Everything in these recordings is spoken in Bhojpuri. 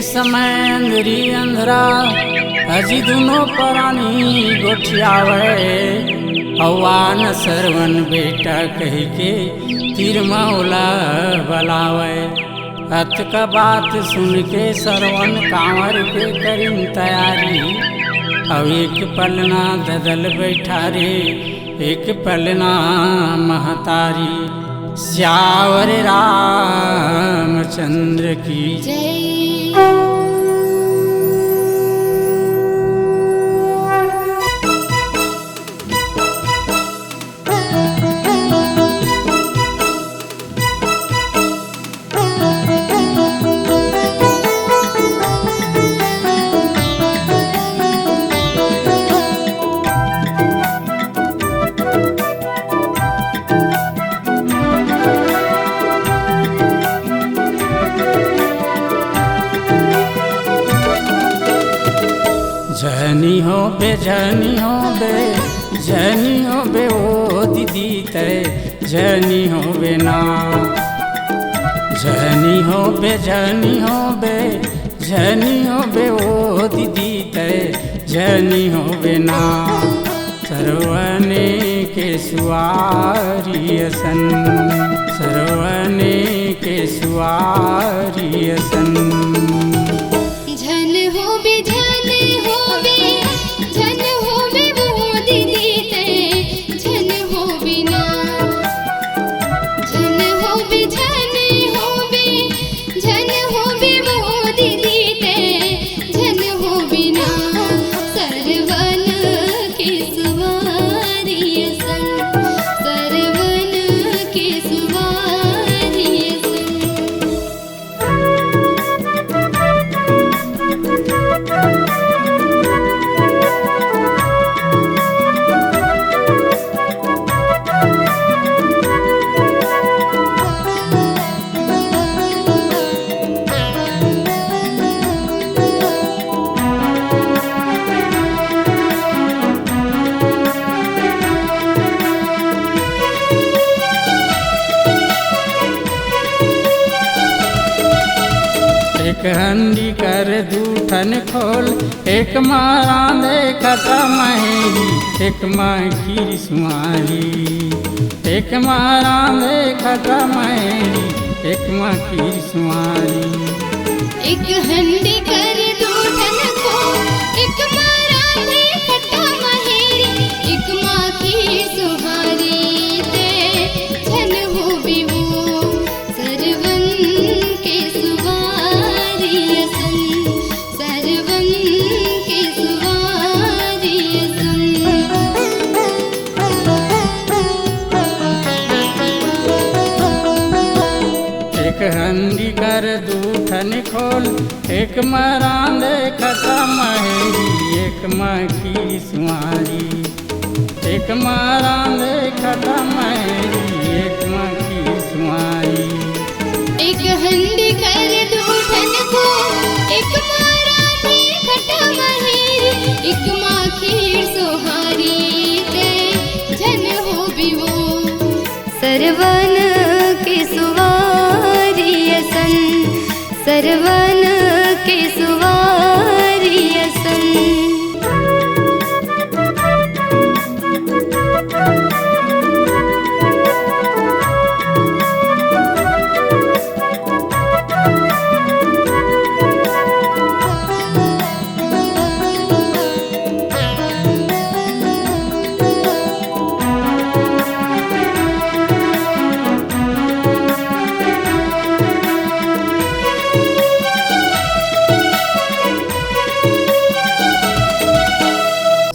समय अंधरी अंधरा हजी दोनों प्राणी गोठियावे हवा न सरवन बेटा कह के तीर मौला बलावे। हथ का बात सुन के सरवन कांवर के करीम तैयारी अब एक पलना ददल बैठा रे एक पलना महतारी। श्यावर रामचंद्र की जय। झनी हो बे झनी हो बे झनी हो बे ओ दीदी तय झनी हो बे ना। झनी हो बे झनी हो बे झनी हो बे ओ दीदी तय झनी हो बे ना। सरवने के सुआरी सन सरवने के सुआरी सन। एक हंडी कर दूठन खोल एक मारा दे खटा महेरी एक माँ खीर सुमारी। एक मारा दे खटा महेरी एक माँ खीर सुमारी। एक हंडी कर दूठन खोल एक मारा दे खटा महेरी एक माँ खीर सुहारी। ते झन हो बिहू सरवन के सुवारी सन सरवन के सुवारी सन। एक हंडी कर दूठन खोल एक मारा दे खटा महेरी एक माँ खीर सुमारी। एक मारा दे खटा महेरी एक माँ खीर सुमारी। एक हंडी कर दूठन खोल एक मारा दे खटा महेरी एक माँ खीर सुहारी। ते झन हो बिहू सरवन के सुवारी सन सरवन के सुवारी सन।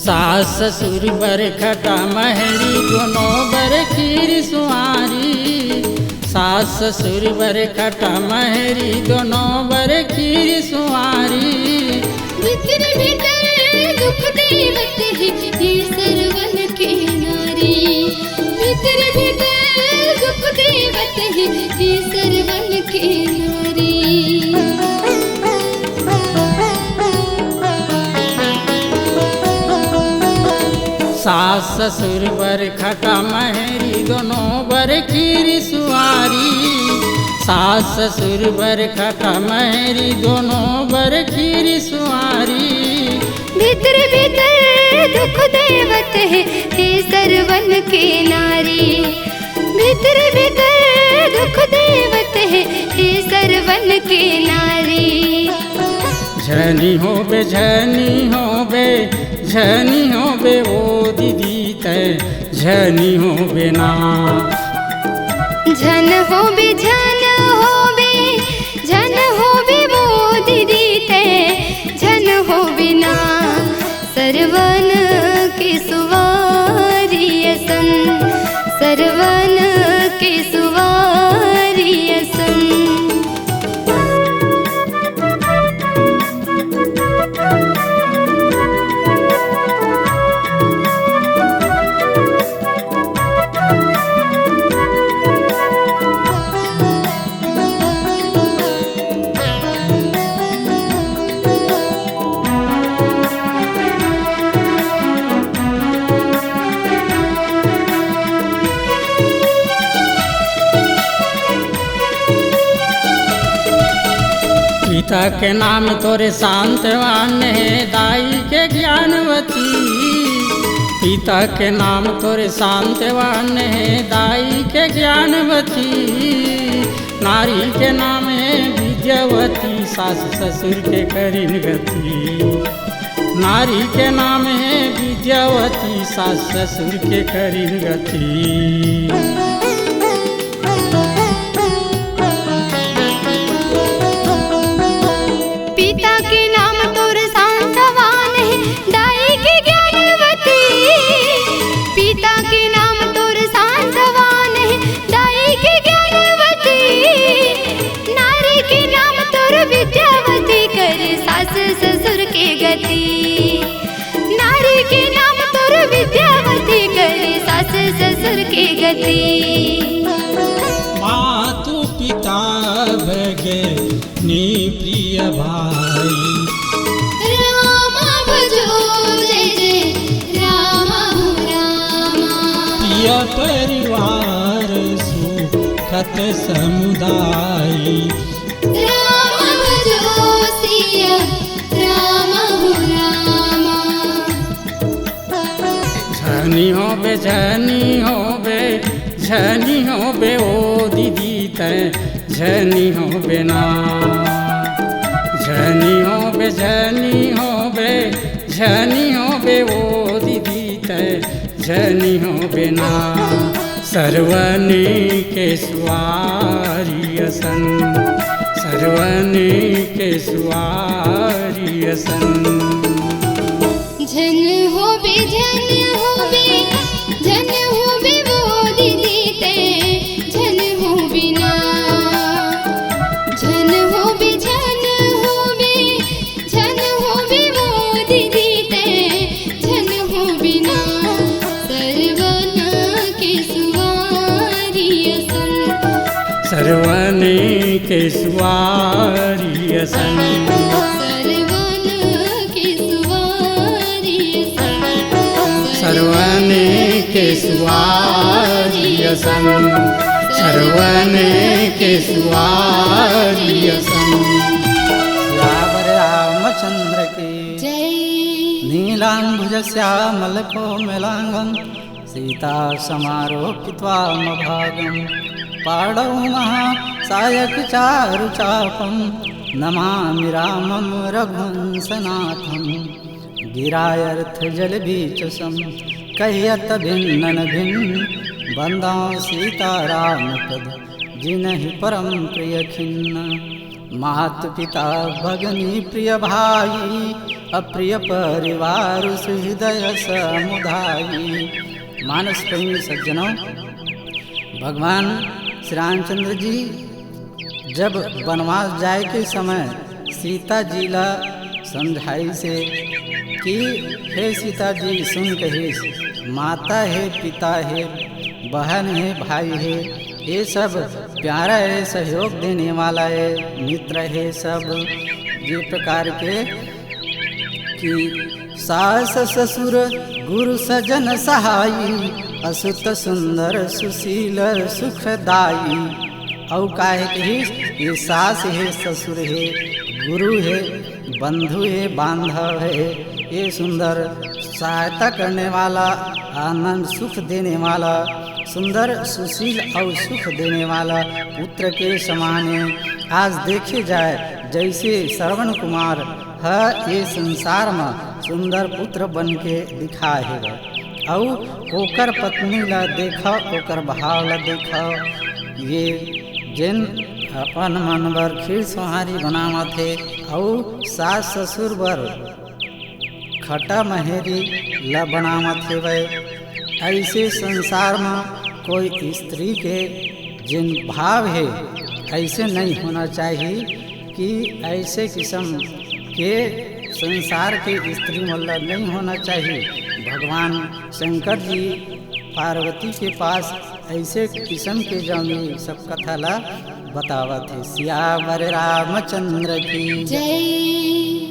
सास ससुर बर खटा महेरी दोनों बर खीर सुहारी। सास ससुर बर खटा महेरी दोनों बर खीर सुहारी। भीतर भीतर दुख देवत है ये सरवन के नारी। भीतर भीतर दुख देवत है ये सरवन के नारी। सास ससुर बर खटा महेरी दोनों बर खीर सुहारी। सास ससुर बर खटा महरी दोनों बर खीर सुआरी। भीतर भीतर दुख देवत है सरवन के नारी। भीतर भीतर दुख देवत है सरवन के नारी। झनी हो बे झनी हो बे झनी हो बे ओ दीदी तय झनी हो बे ना। झन हो बे झन हो बे झन हो बे वो दीदी ते झन हो बिना सरवन के सुवारी असन। सरवन के सुवारी असन। पिता के नाम तोरे शांतवान है दाई के ज्ञानवती। पिता के नाम तोरे शांतवान है दाई के ज्ञानवती। नारी के नाम है विद्यावती सास ससुर के करीन गति। नारी के नाम है विद्यावती सास ससुर के करीन गति। पिता के नाम तोर शांतवान है दाई के ज्ञानवती। पिता के नाम तोर शांतवान है दाई के ज्ञानवती। नारी के नाम तोर विद्यावती करे सास ससुर के गति। नारी के नाम तोर विद्यावती करे सास ससुर के गति। मातु पिता भगे नी प्रिय भाई। रामा भजो जय जय रामा रामा। प्रिय परिवार सुखत समुदाय। रामा भजो सिया रामा रामा। झनी हो बे झनी हो बे झनी हो बे ओ दीदी तय झनी हो बे ना। झनी हो बे झनी हो बे झनी हो बे ओ दीदी तय झनी हो बे ना। सरवनी के सुआरी असन। सरवनी के सुआरी असन। झन हो बे झन हो बे झन हो बे वो दीदी ते झन हो बिना। झन हो बे झन हो बे झन हो बे वो दीदी ते झन हो बिना सरवन के सुवारी असन। सरवन के सुवारी असन। सरवन के सुवारी असन। सरवन के सुवारी असन। सरवन के सुवारी असन। श्यावर रामचंद्र की जय। नीलांबुज श्यामल कोमलांगं सीता समारोपित्वामभागं पाणौ महासायक चारु चापं नमामि रामं रघुवंशनाथं। गिरायर्थ जल बीचसं कह्यत भिन्नन भिन्न बंदा सीताराम पद जिनहि परम प्रिय खिन्न। मात पिता भगनी प्रिय भाई अप्रिय परिवार सुहृदय समुदायी। मानस प्रेमी सज्जनों, भगवान श्री रामचंद्र जी जब वनवास जाए के समय सीता जी ला समझाई से कि हे सीता जी सुन कहे माता है पिता है बहन है भाई है ये सब प्यारा है सहयोग देने वाला है मित्र है सब ये प्रकार के कि सास ससुर गुरु सजन सहाई असुत सुंदर सुशील सुखदाई। और काहे कि ये सास है, ससुर है, गुरु है, बंधु है, बांधव है, ये सुंदर सहायता करने वाला, आनंद सुख देने वाला, सुंदर सुशील और सुख देने वाला पुत्र के समान है। आज देखे जाए जैसे श्रवण कुमार है ये संसार में सुंदर पुत्र बन के दिखाए है, और ओकर पत्नी ला देखा, ओकर भाव ला देखा, ये जिन अपन मन बर खीर सोहारी बनावा थे, और सास ससुर बर खटा महेरी ला बनावा थे। वह ऐसे संसार में कोई स्त्री के जिन भाव है ऐसे नहीं होना चाहिए कि ऐसे किस्म के संसार के स्त्री मतलब नहीं होना चाहिए। भगवान शंकर जी पार्वती के पास ऐसे किस्म के जौनी सब कथा ला बतावत है। सियावर रामचंद्र की जय।